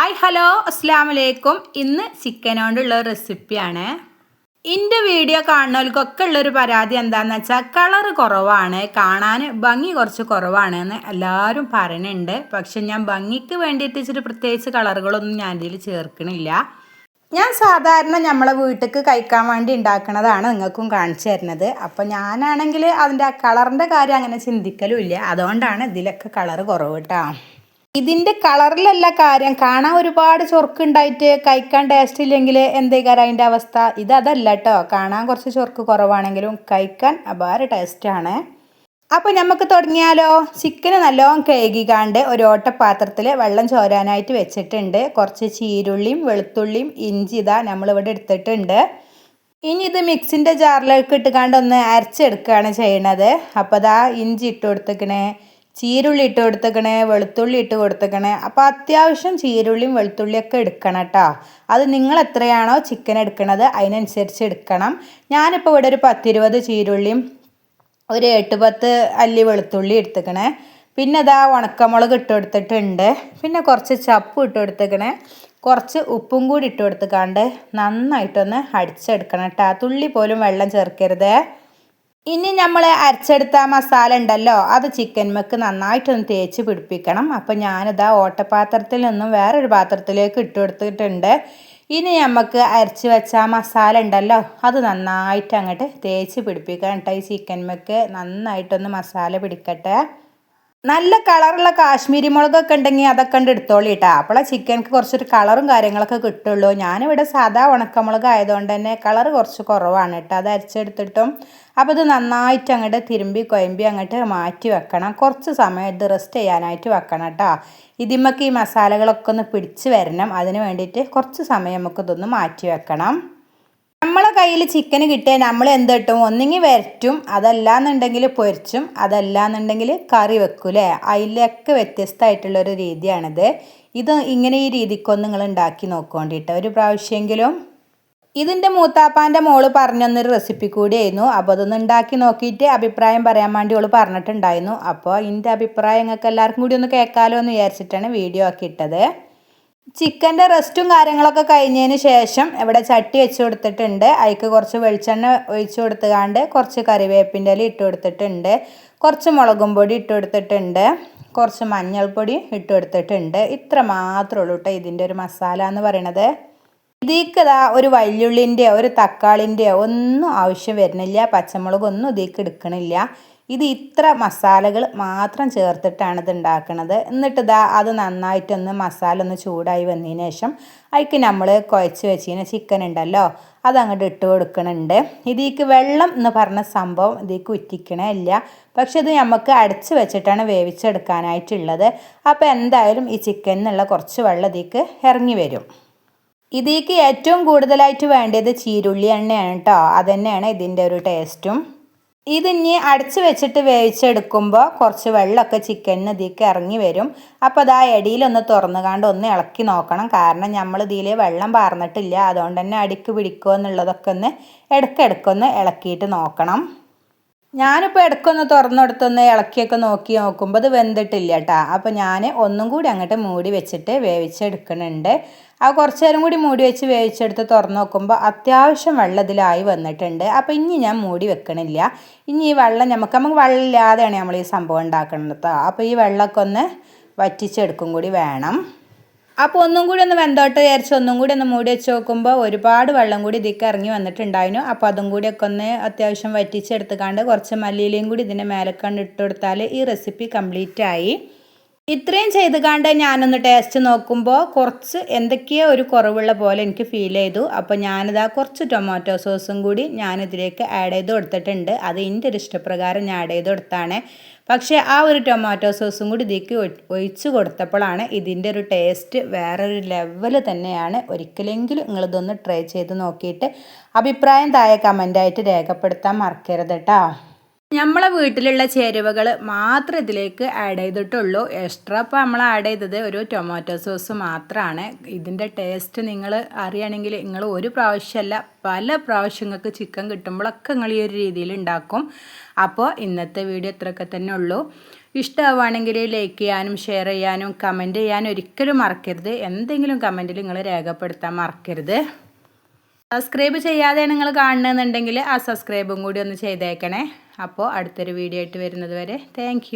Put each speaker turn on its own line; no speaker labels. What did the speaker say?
Hi hello അസ്സലാമു അലൈക്കും. ഇന്ന് ചിക്കൻ കൊണ്ടുള്ള റെസിപ്പിയാണ്. എൻ്റെ വീഡിയോ കാണുന്നവർക്കൊക്കെ ഉള്ളൊരു പരാതി എന്താണെന്ന് വെച്ചാൽ കളറ് കുറവാണ്, കാണാൻ ഭംഗി കുറച്ച് കുറവാണ് എന്ന് എല്ലാവരും പറയുന്നുണ്ട്. പക്ഷെ ഞാൻ ഭംഗിക്ക് വേണ്ടിയിട്ട് ഇച്ചിരി പ്രത്യേകിച്ച് കളറുകളൊന്നും ഞാൻ ഇതിൽ ചേർക്കണില്ല. ഞാൻ സാധാരണ നമ്മളെ വീട്ടിലേക്ക് കഴിക്കാൻ വേണ്ടി ഉണ്ടാക്കുന്നതാണ് നിങ്ങൾക്കും കാണിച്ചു തരുന്നത്. അപ്പോൾ ഞാനാണെങ്കിൽ അതിൻ്റെ കളറിൻ്റെ കാര്യം അങ്ങനെ ചിന്തിക്കലും ഇല്ല. അതുകൊണ്ടാണ് ഇതിലൊക്കെ കളറ് കുറവ് കേട്ടോ. ഇതിൻ്റെ കളറിലല്ല കാര്യം, കാണാൻ ഒരുപാട് ചൊറുക്കുണ്ടായിട്ട് കഴിക്കാൻ ടേസ്റ്റ് ഇല്ലെങ്കിൽ എന്തേക്കാരം അതിൻ്റെ അവസ്ഥ. ഇതല്ല കേട്ടോ, കാണാൻ കുറച്ച് ചൊറുക്ക് കുറവാണെങ്കിലും കഴിക്കാൻ അപാര ടേസ്റ്റാണ്. അപ്പോൾ നമുക്ക് തുടങ്ങിയാലോ. ചിക്കന് നല്ലോണം കഴുകിക്കാണ്ട് ഒരു ഓട്ടപാത്രത്തിൽ വെള്ളം ചോരാനായിട്ട് വെച്ചിട്ടുണ്ട്. കുറച്ച് ചീരുള്ളിയും വെളുത്തുള്ളിയും ഇഞ്ചി ഇതാ നമ്മളിവിടെ എടുത്തിട്ടുണ്ട്. ഇനി ഇത് മിക്സിൻ്റെ ജാറിലേക്ക് ഇട്ടുകാണ്ട് ഒന്ന് അരച്ചെടുക്കുകയാണ് ചെയ്യണത്. അപ്പോൾ ഇതാ ഇഞ്ചി ഇട്ട് കൊടുത്തേക്കണേ, ചീരുള്ളി ഇട്ട് കൊടുത്തേക്കണേ, വെളുത്തുള്ളി ഇട്ട് കൊടുത്തേക്കണേ. അപ്പോൾ അത്യാവശ്യം ചീരുള്ളിയും വെളുത്തുള്ളിയൊക്കെ എടുക്കണം കേട്ടോ. അത് നിങ്ങൾ എത്രയാണോ ചിക്കൻ എടുക്കണത് അതിനനുസരിച്ച് എടുക്കണം. ഞാനിപ്പോൾ ഇവിടെ ഒരു 10-20 ചീരുള്ളിയും ഒരു 8-10 അല്ലി വെളുത്തുള്ളി എടുത്തേക്കണേ. പിന്നെ ഇതാ ഉണക്കമുളക് ഇട്ട് കൊടുത്തിട്ടുണ്ട്. പിന്നെ കുറച്ച് ചപ്പ് ഇട്ട് കൊടുത്തേക്കണേ, കുറച്ച് ഉപ്പും കൂടി ഇട്ട് കൊടുത്തേക്കാണ്ട് നന്നായിട്ടൊന്ന് അടിച്ചെടുക്കണം കേട്ടോ. തുള്ളി പോലും വെള്ളം ചേർക്കരുത്. ഇനി നമ്മൾ അരച്ചെടുത്ത മസാല ഉണ്ടല്ലോ, അത് ചിക്കൻമേക്ക് നന്നായിട്ടൊന്ന് തേച്ച് പിടിപ്പിക്കണം. അപ്പോൾ ഞാനിതാ ഓട്ടപാത്രത്തിൽ നിന്നും വേറൊരു പാത്രത്തിലേക്ക് ഇട്ട് കൊടുത്തിട്ടുണ്ട്. ഇനി നമുക്ക് അരച്ച് വെച്ച മസാല ഉണ്ടല്ലോ, അത് നന്നായിട്ട് അങ്ങോട്ട് തേച്ച് പിടിപ്പിക്കണം കേട്ടോ. ഈ ചിക്കൻമേക്ക് നന്നായിട്ടൊന്ന് മസാല പിടിക്കട്ടെ. നല്ല കളറുള്ള കാശ്മീരി മുളകൊക്കെ ഉണ്ടെങ്കിൽ അതൊക്കെ ഉണ്ട് എടുത്തോളി കേട്ടോ. അപ്പോൾ ചിക്കൻക്ക് കുറച്ചൊരു കളറും കാര്യങ്ങളൊക്കെ കിട്ടുള്ളൂ. ഞാനിവിടെ സാധാ ഉണക്കമുളക് ആയതുകൊണ്ട് തന്നെ കളറ് കുറച്ച് കുറവാണ് കേട്ടോ. അത് അരച്ചെടുത്തിട്ടും അപ്പോൾ ഇത് നന്നായിട്ട് അങ്ങോട്ട് തിരുമ്പി കൊയമ്പി അങ്ങോട്ട് മാറ്റി വെക്കണം. കുറച്ച് സമയം ഇത് റെസ്റ്റ് ചെയ്യാനായിട്ട് വെക്കണം കേട്ടോ. ഇതിമ്മക്ക് ഈ മസാലകളൊക്കെ ഒന്ന് പിടിച്ച് വരണം. അതിന് വേണ്ടിയിട്ട് കുറച്ച് സമയം നമുക്ക് ഇതൊന്ന് മാറ്റി വെക്കണം. നമ്മളെ കയ്യിൽ ചിക്കൻ കിട്ടിയാൽ നമ്മൾ എന്ത് കിട്ടും, ഒന്നെങ്കിൽ വരറ്റും, അതല്ലാന്നുണ്ടെങ്കിൽ പൊരിച്ചും, അതല്ലാന്നുണ്ടെങ്കിൽ കറി വെക്കൂലേ. അതിലൊക്കെ വ്യത്യസ്തമായിട്ടുള്ളൊരു രീതിയാണിത്. ഇത് ഇങ്ങനെ ഈ രീതിക്കൊന്ന് നിങ്ങൾ ഉണ്ടാക്കി നോക്കേണ്ടിട്ട് ഒരു പ്രാവശ്യമെങ്കിലും. ഇതിൻ്റെ മൂത്താപ്പാൻ്റെ മോള് പറഞ്ഞൊന്നൊരു റെസിപ്പി കൂടിയായിരുന്നു. അപ്പോൾ അതൊന്ന് ഉണ്ടാക്കി നോക്കിയിട്ട് അഭിപ്രായം പറയാൻ വേണ്ടി അവൾ പറഞ്ഞിട്ടുണ്ടായിരുന്നു. അപ്പോൾ ഇതിൻ്റെ അഭിപ്രായം നിങ്ങൾക്ക് എല്ലാവർക്കും കൂടി ഒന്ന് കേൾക്കാമല്ലോ എന്ന് വിചാരിച്ചിട്ടാണ് വീഡിയോ ആക്കി ഇട്ടത്. ചിക്കൻ്റെ റെസ്റ്റും കാര്യങ്ങളൊക്കെ കഴിഞ്ഞതിന് ശേഷം ഇവിടെ ചട്ടി വെച്ച് കൊടുത്തിട്ടുണ്ട്. അതിക്ക് കുറച്ച് വെളിച്ചെണ്ണ ഒഴിച്ച് കൊടുത്തുകൊണ്ട് കുറച്ച് കറിവേപ്പിൻ്റെ ഇല ഇട്ട് കൊടുത്തിട്ടുണ്ട്. കുറച്ച് മുളകും പൊടി ഇട്ട് കൊടുത്തിട്ടുണ്ട്. കുറച്ച് മഞ്ഞൾപ്പൊടി ഇട്ട് കൊടുത്തിട്ടുണ്ട്. ഇത്ര മാത്രമേ ഉള്ളൂ കേട്ടോ ഇതിൻ്റെ ഒരു മസാല എന്ന് പറയണത്. ഇതിലേക്ക് ഒരു വല്യുള്ളിൻ്റെയോ ഒരു തക്കാളിൻ്റെയോ ഒന്നും ആവശ്യം വരുന്നില്ല. പച്ചമുളകൊന്നും ഇതിലേക്ക് എടുക്കണില്ല. ഇത് ഇത്ര മസാലകൾ മാത്രം ചേർത്തിട്ടാണ് ഇത് ഉണ്ടാക്കുന്നത്. എന്നിട്ട് അത് നന്നായിട്ടൊന്ന് മസാല ഒന്ന് ചൂടായി വന്നതിന് ശേഷം അതിക്ക് നമ്മൾ കുഴച്ച് വെച്ചിന് ചിക്കൻ ഉണ്ടല്ലോ അതങ്ങോട്ട് ഇട്ട് കൊടുക്കണുണ്ട്. ഇതിലേക്ക് വെള്ളം എന്ന് പറഞ്ഞ സംഭവം ഇതിലേക്ക് ഉറ്റിക്കണേ ഇല്ല. പക്ഷെ ഇത് നമുക്ക് അടച്ച് വെച്ചിട്ടാണ് വേവിച്ചെടുക്കാനായിട്ടുള്ളത്. അപ്പോൾ എന്തായാലും ഈ ചിക്കനിലുള്ള കുറച്ച് വെള്ളം ഇതിലേക്ക് ഇറങ്ങി വരും. ഇതിലേക്ക് ഏറ്റവും കൂടുതലായിട്ട് വേണ്ടത് ചീരുള്ളി എണ്ണയാണ് കേട്ടോ. അതുതന്നെയാണ് ഇതിൻ്റെ ഒരു ടേസ്റ്റും. ഇതിനി അടച്ച് വെച്ചിട്ട് വേവിച്ചെടുക്കുമ്പോൾ കുറച്ച് വെള്ളമൊക്കെ ചിക്കനിന് ഇതിലേക്ക് ഇറങ്ങി വരും. അപ്പോൾ അത് ആ ഇടയിലൊന്ന് തുറന്നുകാണ്ട് ഒന്ന് ഇളക്കി നോക്കണം. കാരണം നമ്മൾ ഇതിൽ വെള്ളം പാർന്നിട്ടില്ല. അതുകൊണ്ട് തന്നെ അടിക്ക് പിടിക്കുമോ എന്നുള്ളതൊക്കെ ഒന്ന് ഇടയ്ക്കിടയ്ക്കൊന്ന് ഇളക്കിയിട്ട് നോക്കണം. ഞാനിപ്പോൾ ഇടയ്ക്കൊന്ന് തുറന്നെടുത്തൊന്ന് ഇളക്കിയൊക്കെ നോക്കുമ്പോൾ അത് വെന്തിട്ടില്ല കേട്ടോ. അപ്പോൾ ഞാൻ ഒന്നും കൂടി അങ്ങോട്ട് മൂടി വെച്ചിട്ട് വേവിച്ചെടുക്കുന്നുണ്ട്. ആ കുറച്ച് നേരം കൂടി മൂടി വെച്ച് വേവിച്ചെടുത്ത് തുറന്ന് നോക്കുമ്പോൾ അത്യാവശ്യം വെള്ളം ഇതിലായി വന്നിട്ടുണ്ട്. അപ്പോൾ ഇനി ഞാൻ മൂടി വെക്കണില്ല. ഇനി ഈ വെള്ളം നമുക്ക് വെള്ളം ഇല്ലാതെയാണ് നമ്മൾ ഈ സംഭവം ഉണ്ടാക്കുന്നത് കേട്ടോ. അപ്പോൾ ഈ വെള്ളമൊക്കെ ഒന്ന് വറ്റിച്ചെടുക്കും കൂടി വേണം. അപ്പോൾ ഒന്നും കൂടി ഒന്ന് വെന്തോട്ട് വിചാരിച്ച് ഒന്നും കൂടി ഒന്ന് മൂടി വെച്ച് നോക്കുമ്പോൾ ഒരുപാട് വെള്ളം കൂടി ഇതിലേക്ക് ഇറങ്ങി വന്നിട്ടുണ്ടായിരുന്നു. അപ്പോൾ അതും കൂടിയൊക്കെ ഒന്ന് അത്യാവശ്യം വറ്റിച്ചെടുത്തുകൊണ്ട് കുറച്ച് മല്ലിയിലയും കൂടി ഇതിൻ്റെ മേലക്കണ്ട് ഇട്ട് കൊടുത്താൽ ഈ റെസിപ്പി കംപ്ലീറ്റ് ആയി. ഇത്രയും ചെയ്തുകൊണ്ട് ഞാനൊന്ന് ടേസ്റ്റ് നോക്കുമ്പോൾ കുറച്ച് എന്തൊക്കെയോ ഒരു കുറവുള്ള പോലെ എനിക്ക് ഫീൽ ചെയ്തു. അപ്പോൾ ഞാനിതാ കുറച്ച് ടൊമാറ്റോ സോസും കൂടി ഞാനിതിലേക്ക് ആഡ് ചെയ്ത് കൊടുത്തിട്ടുണ്ട്. അത് എൻ്റെ ഒരു ഇഷ്ടപ്രകാരം ഞാൻ ആഡ് ചെയ്ത് കൊടുത്താണ്. പക്ഷേ ആ ഒരു ടൊമാറ്റോ സോസും കൂടി ഇതിലേക്ക് ഒഴിച്ച് കൊടുത്തപ്പോഴാണ് ഇതിൻ്റെ ഒരു ടേസ്റ്റ് വേറൊരു ലെവൽ തന്നെയാണ്. ഒരിക്കലെങ്കിലും നിങ്ങളിതൊന്ന് ട്രൈ ചെയ്ത് നോക്കിയിട്ട് അഭിപ്രായം താഴെ കമൻ്റായിട്ട് രേഖപ്പെടുത്താൻ മറക്കരുത് കേട്ടോ. നമ്മളെ വീട്ടിലുള്ള ചേരുവകൾ മാത്രം ഇതിലേക്ക് ആഡ് ചെയ്തിട്ടുള്ളൂ. എക്സ്ട്രാ ഇപ്പോൾ നമ്മൾ ആഡ് ചെയ്തത് ഒരു ടൊമാറ്റോ സോസ് മാത്രമാണ്. ഇതിൻ്റെ ടേസ്റ്റ് നിങ്ങൾ അറിയണമെങ്കിൽ നിങ്ങൾ ഒരു പ്രാവശ്യമല്ല പല പ്രാവശ്യം നിങ്ങൾക്ക് ചിക്കൻ കിട്ടുമ്പോഴൊക്കെ നിങ്ങൾ ഈ ഒരു രീതിയിൽ ഉണ്ടാക്കും. അപ്പോൾ ഇന്നത്തെ വീഡിയോ ഇത്രയൊക്കെ തന്നെ ഉള്ളൂ. ഇഷ്ടമാവുകയാണെങ്കിൽ ലൈക്ക് ചെയ്യാനും ഷെയർ ചെയ്യാനും കമൻറ്റ് ചെയ്യാനും ഒരിക്കലും മറക്കരുത്. എന്തെങ്കിലും കമൻറ്റിൽ നിങ്ങൾ രേഖപ്പെടുത്താൻ മറക്കരുത്. സബ്സ്ക്രൈബ് ചെയ്യാതെ നിങ്ങൾ കാണണമെന്നുണ്ടെങ്കിൽ ആ സബ്സ്ക്രൈബും കൂടി ഒന്ന് ചെയ്തേക്കണേ. അപ്പോൾ അടുത്തൊരു വീഡിയോ ആയിട്ട് വരുന്നത് വരെ താങ്ക്